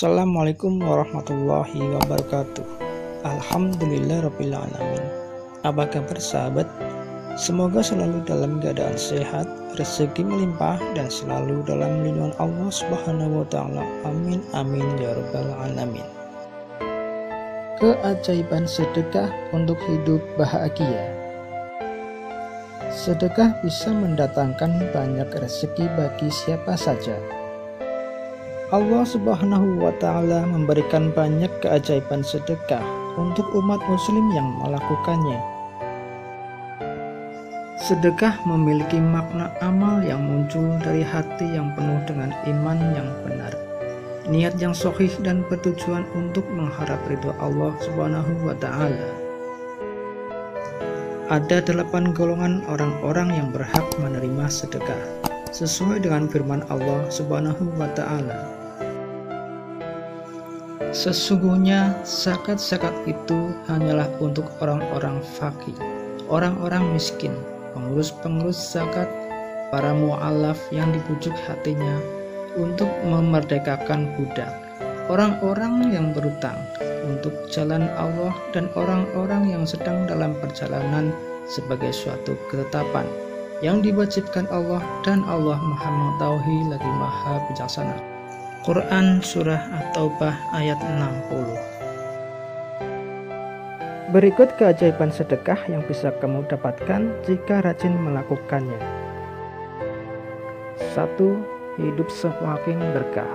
Assalamualaikum warahmatullahi wabarakatuh. Alhamdulillahirrabbilalamin. Apa kabar sahabat? Semoga selalu dalam keadaan sehat, rezeki melimpah, dan selalu dalam lindungan Allah Subhanahu wa Ta'ala. Amin amin ya rabbal alamin. Keajaiban sedekah untuk hidup bahagia. Sedekah bisa mendatangkan banyak rezeki bagi siapa saja. Allah Subhanahu wa Ta'ala memberikan banyak keajaiban sedekah untuk umat muslim yang melakukannya. Sedekah memiliki makna amal yang muncul dari hati yang penuh dengan iman yang benar, niat yang sahih dan bertujuan untuk mengharap ridho Allah Subhanahu wa Ta'ala. Ada 8 golongan orang-orang yang berhak menerima sedekah sesuai dengan firman Allah Subhanahu wa Ta'ala. Sesungguhnya zakat-zakat itu hanyalah untuk orang-orang fakir, orang-orang miskin, pengurus-pengurus zakat, para mu'alaf yang dibujuk hatinya untuk memerdekakan budak, orang-orang yang berutang untuk jalan Allah, dan orang-orang yang sedang dalam perjalanan sebagai suatu ketetapan yang diwajibkan Allah, dan Allah Maha Mengetahui lagi Maha Bijaksana. Quran Surah At-Taubah ayat 60. Berikut keajaiban sedekah yang bisa kamu dapatkan jika rajin melakukannya. 1. Hidup semakin berkah.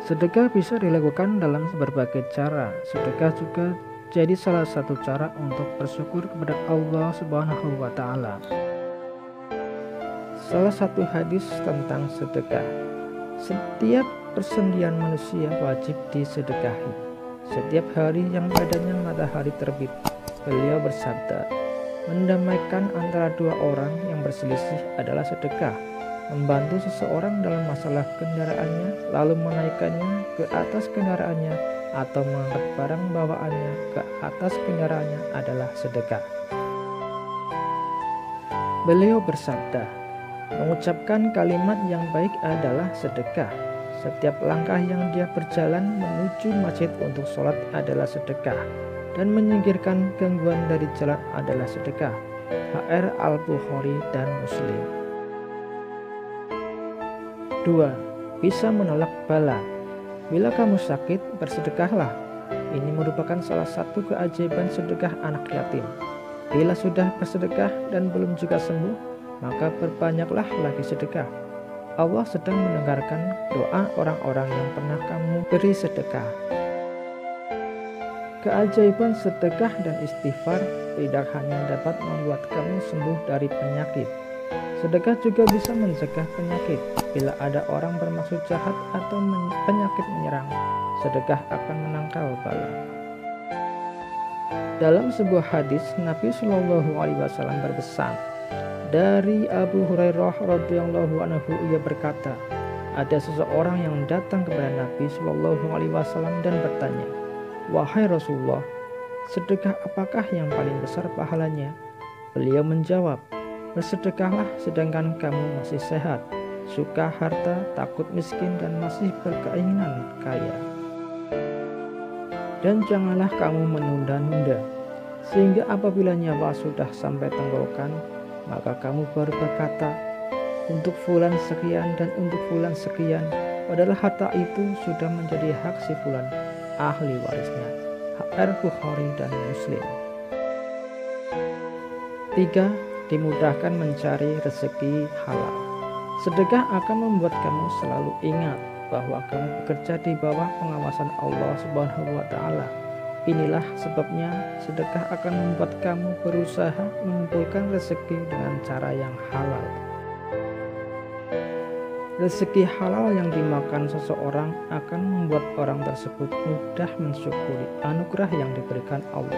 Sedekah bisa dilakukan dalam berbagai cara. Sedekah juga jadi salah satu cara untuk bersyukur kepada Allah Subhanahu wa Ta'ala. Salah satu hadis tentang sedekah. Setiap persendian manusia wajib disedekahi. Setiap hari yang padanya matahari terbit, beliau bersabda, mendamaikan antara dua orang yang berselisih adalah sedekah. Membantu seseorang dalam masalah kendaraannya, lalu menaikkannya ke atas kendaraannya, atau mengangkat barang bawaannya ke atas kendaraannya adalah sedekah. Beliau bersabda, mengucapkan kalimat yang baik adalah sedekah. Setiap langkah yang dia berjalan menuju masjid untuk sholat adalah sedekah, dan menyingkirkan gangguan dari jalan adalah sedekah. HR Al-Bukhari dan Muslim. 2. Bisa menolak bala. Bila kamu sakit, bersedekahlah. Ini merupakan salah satu keajaiban sedekah anak yatim. Bila sudah bersedekah dan belum juga sembuh, maka berbanyaklah lagi sedekah. Allah sedang mendengarkan doa orang-orang yang pernah kamu beri sedekah. Keajaiban sedekah dan istighfar tidak hanya dapat membuat kamu sembuh dari penyakit. Sedekah juga bisa mencegah penyakit. Bila ada orang bermaksud jahat atau penyakit menyerang, sedekah akan menangkal bala. Dalam sebuah hadis, Nabi Shallallahu Alaihi Wasallam berpesan, dari Abu Hurairah radhiyallahu anhu, ia berkata, ada seseorang yang datang kepada Nabi Shallallahu Alaihi Wasallam dan bertanya, wahai Rasulullah, sedekah apakah yang paling besar pahalanya? Beliau menjawab, bersedekahlah sedangkan kamu masih sehat, suka harta, takut miskin, dan masih berkeinginan kaya. Dan janganlah kamu menunda-nunda, sehingga apabila nyawa sudah sampai tenggorokan, maka kamu baru berkata, untuk fulan sekian dan untuk fulan sekian, padahal harta itu sudah menjadi hak si fulan, ahli warisnya. HR Bukhari dan Muslim. 3. Dimudahkan mencari rezeki halal. Sedekah akan membuat kamu selalu ingat bahwa kamu bekerja di bawah pengawasan Allah Subhanahu wa Ta'ala. Inilah sebabnya sedekah akan membuat kamu berusaha mengumpulkan rezeki dengan cara yang halal. Rezeki halal yang dimakan seseorang akan membuat orang tersebut mudah mensyukuri anugerah yang diberikan Allah.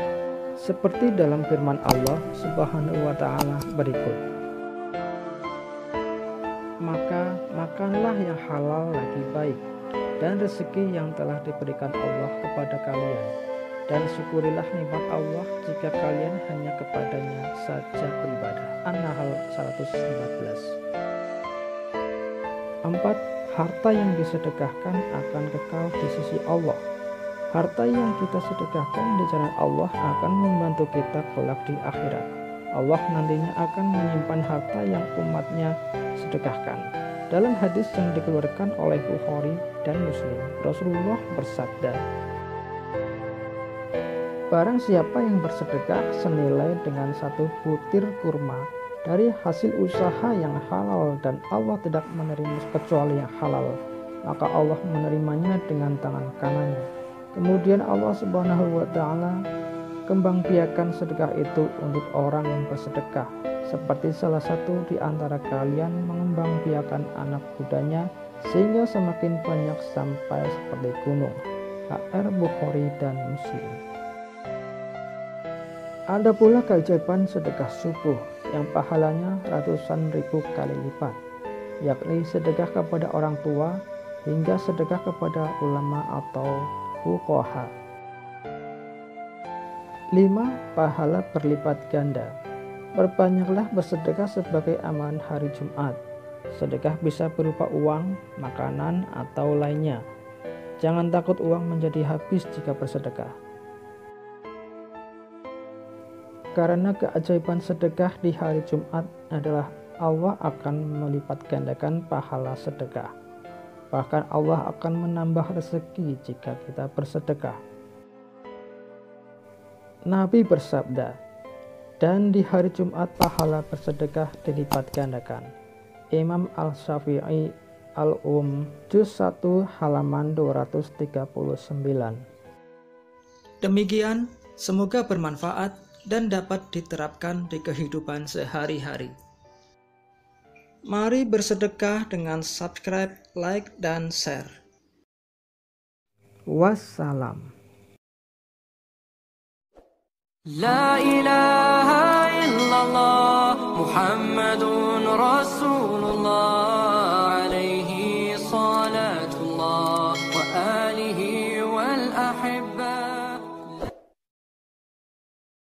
Seperti dalam firman Allah Subhanahu wa Ta'ala berikut. Maka makanlah yang halal lagi baik, dan rezeki yang telah diberikan Allah kepada kalian. Dan syukurilah nikmat Allah jika kalian hanya kepadanya saja beribadah. An-Nahl 114. 4. harta yang disedekahkan akan kekal di sisi Allah. Harta yang kita sedekahkan di jalan Allah akan membantu kita kelak di akhirat. Allah nantinya akan menyimpan harta yang umatnya sedekahkan. Dalam hadis yang dikeluarkan oleh Bukhari dan Muslim, Rasulullah bersabda, barang siapa yang bersedekah senilai dengan 1 butir kurma dari hasil usaha yang halal dan Allah tidak menerima kecuali yang halal, maka Allah menerimanya dengan tangan kanannya. Kemudian Allah Subhanahu wa Ta'ala kembangbiakan sedekah itu untuk orang yang bersedekah, seperti salah satu di antara kalian mengembangbiakan anak kudanya sehingga semakin banyak sampai seperti gunung. HR Bukhari dan Muslim. Ada pula keajaiban sedekah subuh yang pahalanya ratusan ribu kali lipat, yakni sedekah kepada orang tua hingga sedekah kepada ulama atau fuqaha. 5. Pahala berlipat ganda. Perbanyaklah bersedekah sebagai amalan hari Jumat. Sedekah bisa berupa uang, makanan, atau lainnya. Jangan takut uang menjadi habis jika bersedekah. Karena keajaiban sedekah di hari Jumat adalah Allah akan melipat gandakan pahala sedekah. Bahkan Allah akan menambah rezeki jika kita bersedekah. Nabi bersabda, dan di hari Jumat pahala bersedekah dilipat gandakan. Imam Al-Syafi'i Al-Juz 1 halaman 239. Demikian, semoga bermanfaat dan dapat diterapkan di kehidupan sehari-hari. Mari bersedekah dengan subscribe, like, dan share. Wassalam. La ilaha illallah Muhammadun Rasulullah.